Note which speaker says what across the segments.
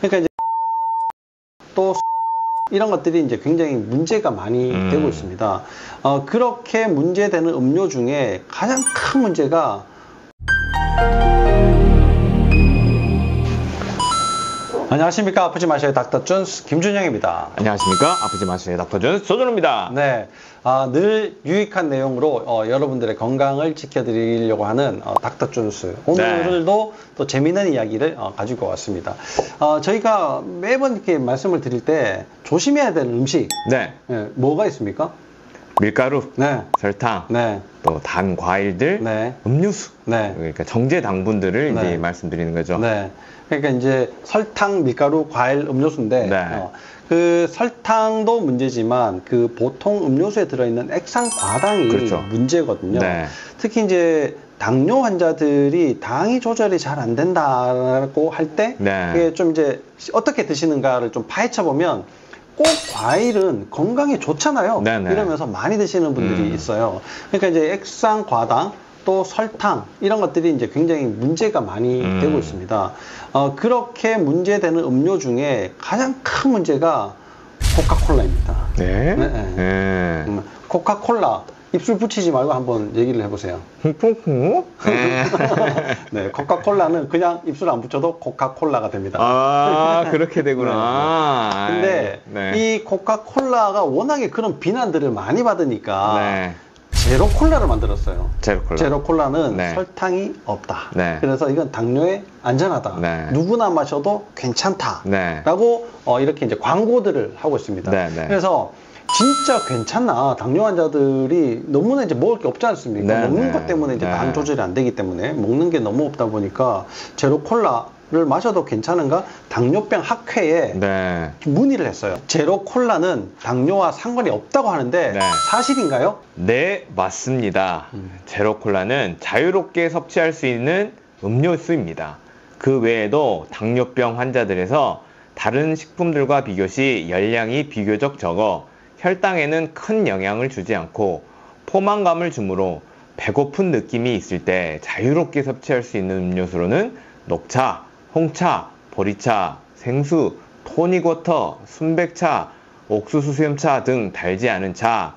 Speaker 1: 그러니까 이제 또 이런 것들이 이제 굉장히 문제가 많이 되고 있습니다. 그렇게 문제되는 음료 중에 가장 큰 문제가 안녕하십니까. 아프지 마셔요 닥터 준스 김준영입니다.
Speaker 2: 안녕하십니까. 아프지 마셔요 닥터 준스 조준호입니다.
Speaker 1: 네, 늘 유익한 내용으로 여러분들의 건강을 지켜드리려고 하는 닥터 준스 오늘도 또 재미있는 이야기를 가지고 왔습니다. 저희가 매번 이렇게 말씀을 드릴 때 조심해야 되는 음식 뭐가 있습니까?
Speaker 2: 밀가루,
Speaker 1: 네,
Speaker 2: 설탕,
Speaker 1: 네,
Speaker 2: 또 단 과일들,
Speaker 1: 네,
Speaker 2: 음료수,
Speaker 1: 네,
Speaker 2: 그러니까 정제 당분들을 이제 말씀드리는 거죠.
Speaker 1: 네. 그러니까 이제 설탕, 밀가루, 과일, 음료수인데 그 설탕도 문제지만 그 보통 음료수에 들어있는 액상 과당이 문제거든요. 특히 이제 당뇨 환자들이 당이 조절이 잘 안 된다고 할 때 이게 좀 이제 어떻게 드시는가를 좀 파헤쳐 보면 꼭 과일은 건강에 좋잖아요. 이러면서 많이 드시는 분들이 있어요. 그러니까 이제 액상 과당 또 설탕 이런 것들이 이제 굉장히 문제가 많이 되고 있습니다. 그렇게 문제되는 음료 중에 가장 큰 문제가 코카콜라입니다. 코카콜라 입술 붙이지 말고 한번 얘기를 해보세요. 네, 코카콜라는 그냥 입술 안 붙여도 코카콜라가 됩니다.
Speaker 2: 아, 그렇게 되구나.
Speaker 1: 근데 이 코카콜라가 워낙에 그런 비난들을 많이 받으니까 제로콜라를 만들었어요. 제로콜라는 설탕이 없다. 그래서 이건 당뇨에 안전하다. 누구나 마셔도 괜찮다. 라고 이렇게 이제 광고들을 하고 있습니다. 그래서 진짜 괜찮나? 당뇨 환자들이 너무나 이제 먹을 게 없지 않습니까? 먹는 것 때문에 이제 당 조절이 안 되기 때문에 먹는 게 너무 없다 보니까 제로콜라를 마셔도 괜찮은가? 당뇨병 학회에 문의를 했어요. 제로콜라는 당뇨와 상관이 없다고 하는데 사실인가요?
Speaker 2: 네, 맞습니다. 제로콜라는 자유롭게 섭취할 수 있는 음료수입니다. 그 외에도 당뇨병 환자들에서 다른 식품들과 비교시 열량이 비교적 적어 혈당에는 큰 영향을 주지 않고 포만감을 주므로 배고픈 느낌이 있을 때 자유롭게 섭취할 수 있는 음료수로는 녹차, 홍차, 보리차, 생수, 토닉워터, 순백차, 옥수수 수염차 등 달지 않은 차,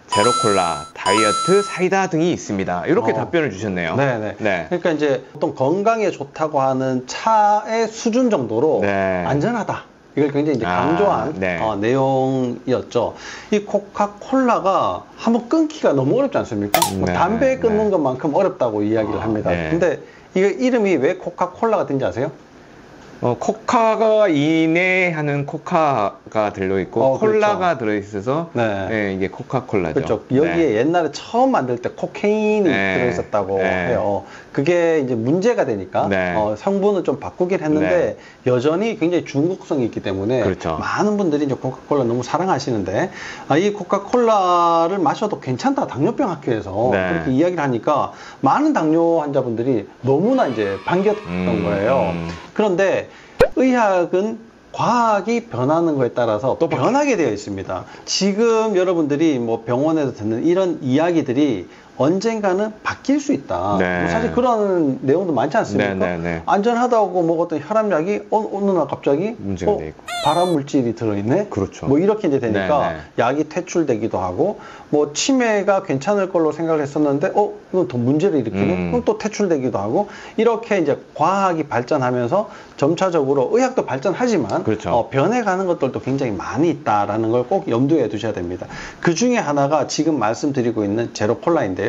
Speaker 2: 제로콜라, 다이어트, 사이다 등이 있습니다. 이렇게 답변을 주셨네요.
Speaker 1: 그러니까 이제 보통 건강에 좋다고 하는 차의 수준 정도로 안전하다. 이걸 굉장히 이제 강조한 내용이었죠. 이 코카콜라가 한번 끊기가 너무 어렵지 않습니까? 담배 끊는 것만큼 어렵다고 이야기를 합니다. 근데 이거 이름이 왜 코카콜라가 된지 아세요?
Speaker 2: 코카가 인내하는 코카가 들어있고 콜라가 들어있어서 이게 코카콜라죠.
Speaker 1: 그렇죠. 여기에 옛날에 처음 만들 때 코케인이 들어있었다고 해요. 그게 이제 문제가 되니까 성분을 좀 바꾸긴 했는데 여전히 굉장히 중독성이 있기 때문에 많은 분들이 이제 코카콜라 너무 사랑하시는데 이 코카콜라를 마셔도 괜찮다 당뇨병 학회에서 그렇게 이야기를 하니까 많은 당뇨 환자분들이 너무나 이제 반겼던 거예요. 그런데 의학은 과학이 변하는 거에 따라서 또 변하게 되어 있습니다. 지금 여러분들이 뭐 병원에서 듣는 이런 이야기들이 언젠가는 바뀔 수 있다. 사실 그런 내용도 많지 않습니까? 안전하다고 먹었던 혈압약이 어느 날 갑자기
Speaker 2: 문제가 돼 있고
Speaker 1: 발암 물질이 들어있네. 뭐 이렇게 이제 되니까 약이 퇴출되기도 하고 뭐 치매가 괜찮을 걸로 생각을 했었는데 이건 더 문제를 일으키네. 그럼 또 퇴출되기도 하고 이렇게 이제 과학이 발전하면서 점차적으로 의학도 발전하지만 변해가는 것들도 굉장히 많이 있다라는 걸 꼭 염두에 두셔야 됩니다. 그 중에 하나가 지금 말씀드리고 있는 제로콜라인데요.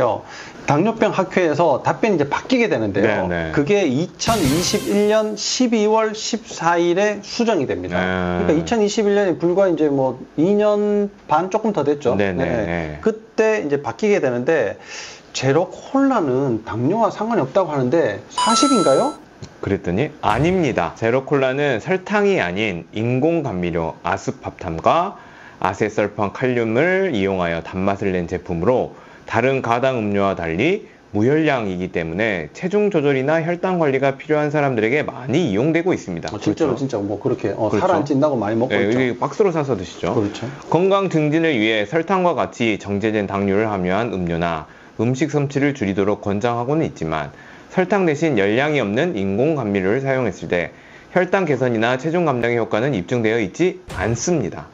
Speaker 1: 당뇨병 학회에서 답변이 이제 바뀌게 되는데요. 그게 2021년 12월 14일에 수정이 됩니다. 그러니까 2021년이 불과 이제 뭐 2년 반 조금 더 됐죠. 그때 이제 바뀌게 되는데 제로콜라는 당뇨와 상관이 없다고 하는데 사실인가요?
Speaker 2: 그랬더니 아닙니다. 제로콜라는 설탕이 아닌 인공 감미료 아스파탐과 아세설판 칼륨을 이용하여 단맛을 낸 제품으로 다른 가당 음료와 달리 무열량이기 때문에 체중 조절이나 혈당 관리가 필요한 사람들에게 많이 이용되고 있습니다.
Speaker 1: 실제로 진짜 뭐 그렇게 살 안 찐다고 많이 먹고 있죠.
Speaker 2: 이게 박스로 사서 드시죠. 건강 증진을 위해 설탕과 같이 정제된 당류를 함유한 음료나 음식 섭취를 줄이도록 권장하고는 있지만 설탕 대신 열량이 없는 인공 감미료를 사용했을 때 혈당 개선이나 체중 감량의 효과는 입증되어 있지 않습니다.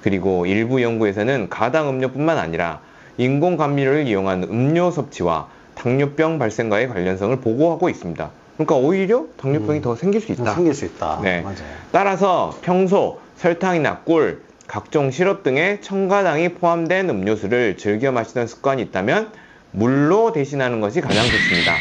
Speaker 2: 그리고 일부 연구에서는 가당 음료뿐만 아니라 인공 감미료를 이용한 음료 섭취와 당뇨병 발생과의 관련성을 보고하고 있습니다. 그러니까 오히려 당뇨병이 더 생길 수 있다.
Speaker 1: 생길 수 있다.
Speaker 2: 네.
Speaker 1: 맞아요.
Speaker 2: 따라서 평소 설탕이나 꿀, 각종 시럽 등의 첨가당이 포함된 음료수를 즐겨 마시던 습관이 있다면 물로 대신하는 것이 가장 좋습니다.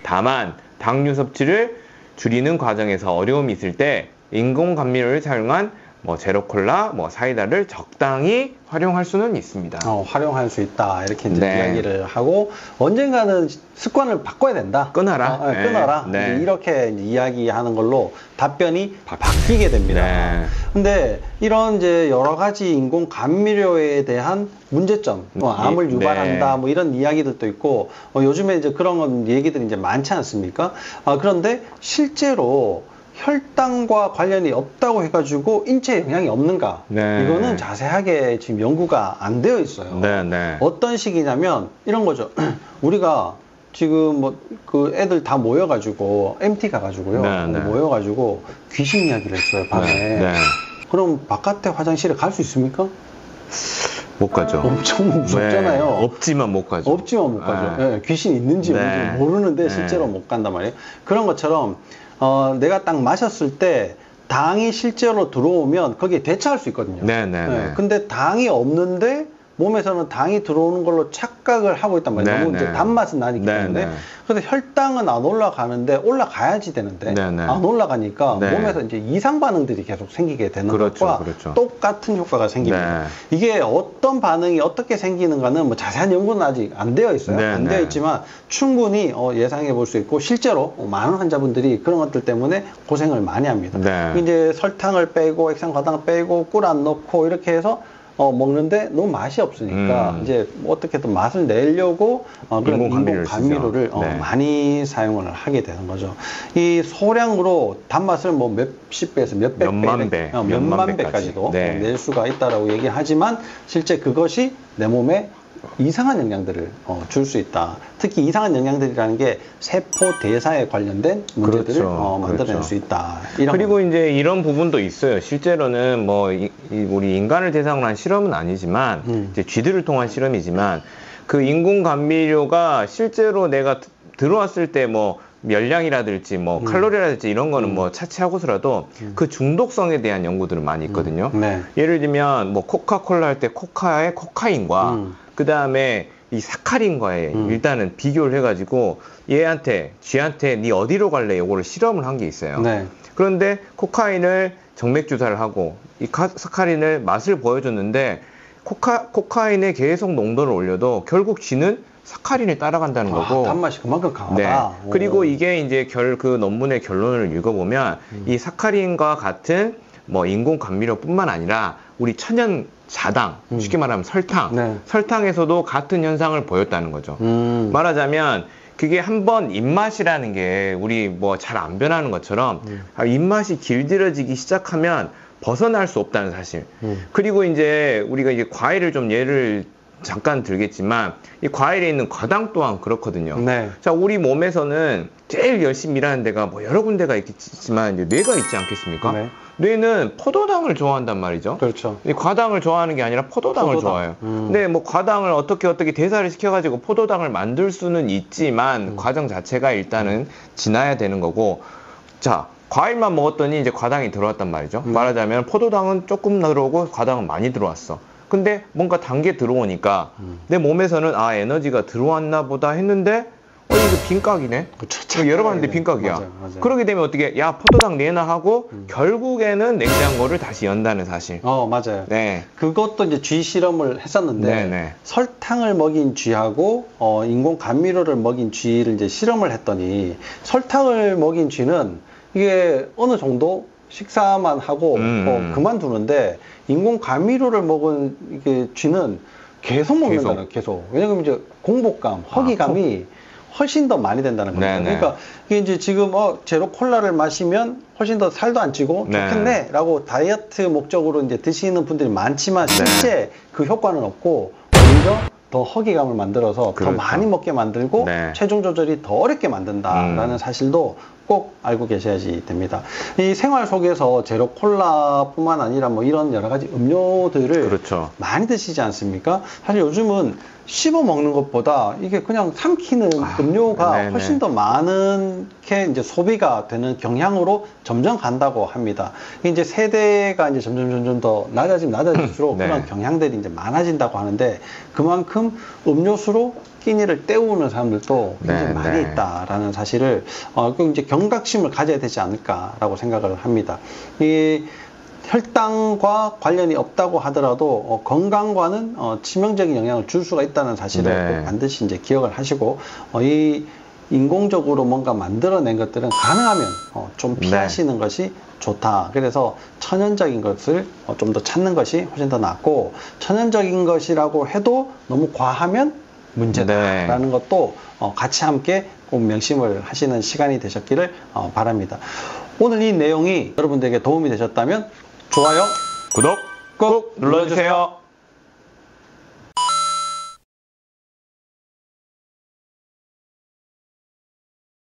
Speaker 2: 다만 당류 섭취를 줄이는 과정에서 어려움이 있을 때 인공 감미료를 사용한 제로콜라, 사이다를 적당히 활용할 수는 있습니다.
Speaker 1: 활용할 수 있다. 이렇게 이제 이야기를 하고 언젠가는 습관을 바꿔야 된다.
Speaker 2: 끊어라.
Speaker 1: 끊어라.
Speaker 2: 네.
Speaker 1: 이렇게 이제 이야기하는 걸로 답변이 바뀌게 됩니다.
Speaker 2: 네.
Speaker 1: 근데 이런 이제 여러 가지 인공 감미료에 대한 문제점, 암을 유발한다, 이런 이야기들도 있고, 요즘에 이제 그런 얘기들이 이제 많지 않습니까? 그런데 실제로 혈당과 관련이 없다고 해가지고 인체에 영향이 없는가?
Speaker 2: 네.
Speaker 1: 이거는 자세하게 지금 연구가 안 되어 있어요.
Speaker 2: 네.
Speaker 1: 어떤 식이냐면 이런 거죠. 우리가 지금 그 애들 다 모여가지고 MT 가가지고요. 모여가지고 귀신 이야기를 했어요, 밤에. 그럼 바깥에 화장실에 갈 수 있습니까?
Speaker 2: 못 가죠.
Speaker 1: 엄청 무섭잖아요.
Speaker 2: 없지만 못 가죠.
Speaker 1: 없지만 못 가죠. 귀신 있는지 없는지 모르는데 실제로 못 간단 말이에요. 그런 것처럼 내가 딱 마셨을 때 당이 실제로 들어오면 거기에 대처할 수 있거든요. 근데 당이 없는데 몸에서는 당이 들어오는 걸로 착각을 하고 있단 말이에요. 너무 이제 단맛은 나니까 때문에. 그래서 혈당은 안 올라가는데 올라가야지 되는데 안 올라가니까 몸에서 이제 이상 반응들이 계속 생기게 되는 것과 똑같은 효과가 생깁니다. 이게 어떤 반응이 어떻게 생기는가는 자세한 연구는 아직 안 되어 있어요. 안 되어 있지만 충분히 예상해 볼 수 있고 실제로 많은 환자분들이 그런 것들 때문에 고생을 많이 합니다. 이제 설탕을 빼고 액상과당을 빼고 꿀 안 넣고 이렇게 해서 먹는데 너무 맛이 없으니까 이제 어떻게든 맛을 내려고 그런 인공 감미료를 많이 사용을 하게 되는 거죠. 이 소량으로 단맛을 몇십 배에서 몇만 배까지도 낼 수가 있다라고 얘기하지만 실제 그것이 내 몸에 이상한 영향들을 줄 수 있다. 특히 이상한 영향들이라는 게 세포 대사에 관련된 문제들을 만들어낼 수 있다.
Speaker 2: 그리고 이제 이런 부분도 있어요. 실제로는 우리 인간을 대상으로 한 실험은 아니지만 이제 쥐들을 통한 실험이지만 그 인공 감미료가 실제로 내가 들어왔을 때 열량이라든지 칼로리라든지 이런 거는 차치하고서라도 그 중독성에 대한 연구들은 많이 있거든요. 예를 들면 코카콜라 할 때 코카의 코카인과 그 다음에 이 사카린과의 일단은 비교를 해가지고 쥐한테 니 어디로 갈래? 요거를 실험을 한 게 있어요. 그런데 코카인을 정맥 주사를 하고 이 사카린을 맛을 보여줬는데 코카인의 계속 농도를 올려도 결국 쥐는 사카린을 따라간다는 거고.
Speaker 1: 단맛이 그만큼 강하다.
Speaker 2: 그리고 이게 이제 그 논문의 결론을 읽어보면 이 사카린과 같은 인공 감미료뿐만 아니라 우리 천연 자당, 쉽게 말하면 설탕에서도 같은 현상을 보였다는 거죠. 말하자면 그게 한번 입맛이라는 게 우리 잘 안 변하는 것처럼 입맛이 길들여지기 시작하면 벗어날 수 없다는 사실. 그리고 이제 우리가 이제 과일을 좀 예를 잠깐 들겠지만 이 과일에 있는 과당 또한 그렇거든요. 자, 우리 몸에서는 제일 열심히 일하는 데가 여러 군데가 있겠지만 이제 뇌가 있지 않겠습니까? 뇌는 포도당을 좋아한단 말이죠. 이 과당을 좋아하는 게 아니라 포도당을 좋아해요. 근데 과당을 어떻게 대사를 시켜가지고 포도당을 만들 수는 있지만 과정 자체가 일단은 지나야 되는 거고. 자, 과일만 먹었더니 이제 과당이 들어왔단 말이죠. 말하자면 포도당은 조금 들어오고 과당은 많이 들어왔어. 근데 뭔가 단 게 들어오니까 내 몸에서는 에너지가 들어왔나 보다 했는데 이거 빈깍이네. 열어봤는데 빈깍이야. 맞아. 그러게 되면 어떻게 포도당 내놔 하고 결국에는 냉장고를 다시 연다는 사실.
Speaker 1: 맞아요. 그것도 이제 쥐 실험을 했었는데 설탕을 먹인 쥐하고 인공 감미료를 먹인 쥐를 이제 실험을 했더니 설탕을 먹인 쥐는 이게 어느 정도 식사만 하고 그만두는데 인공 감미료를 먹은 이게 쥐는 계속 먹는다는 계속. 왜냐면 이제 공복감, 허기감이 훨씬 더 많이 된다는 거죠. 그러니까 이게 이제 지금 제로 콜라를 마시면 훨씬 더 살도 안 찌고 좋겠네라고 다이어트 목적으로 이제 드시는 분들이 많지만 실제 그 효과는 없고 오히려 더 허기감을 만들어서 더 많이 먹게 만들고 체중 조절이 더 어렵게 만든다라는 사실도 꼭 알고 계셔야지 됩니다. 이 생활 속에서 제로 콜라뿐만 아니라 뭐 이런 여러 가지 음료들을
Speaker 2: 그렇죠.
Speaker 1: 많이 드시지 않습니까? 사실 요즘은 씹어 먹는 것보다 이게 그냥 삼키는 음료가
Speaker 2: 네네.
Speaker 1: 훨씬 더 많게 이제 소비가 되는 경향으로 점점 간다고 합니다. 이제 세대가 이제 점점 더 낮아질수록
Speaker 2: 네.
Speaker 1: 그런 경향들이 이제 많아진다고 하는데 그만큼 음료수로 끼니를 때우는 사람들도 굉장히
Speaker 2: 네,
Speaker 1: 많이
Speaker 2: 네.
Speaker 1: 있다라는 사실을 이제 경각심을 가져야 되지 않을까라고 생각을 합니다. 이 혈당과 관련이 없다고 하더라도 건강과는 치명적인 영향을 줄 수가 있다는 사실을
Speaker 2: 네.
Speaker 1: 꼭 반드시 이제 기억을 하시고 이 인공적으로 뭔가 만들어낸 것들은 가능하면 좀 피하시는 것이 좋다. 그래서 천연적인 것을 좀 더 찾는 것이 훨씬 더 낫고 천연적인 것이라고 해도 너무 과하면 문제다라는 것도 같이 함께 꼭 명심을 하시는 시간이 되셨기를 바랍니다. 오늘 이 내용이 여러분들에게 도움이 되셨다면 좋아요,
Speaker 2: 구독 꼭 눌러주세요.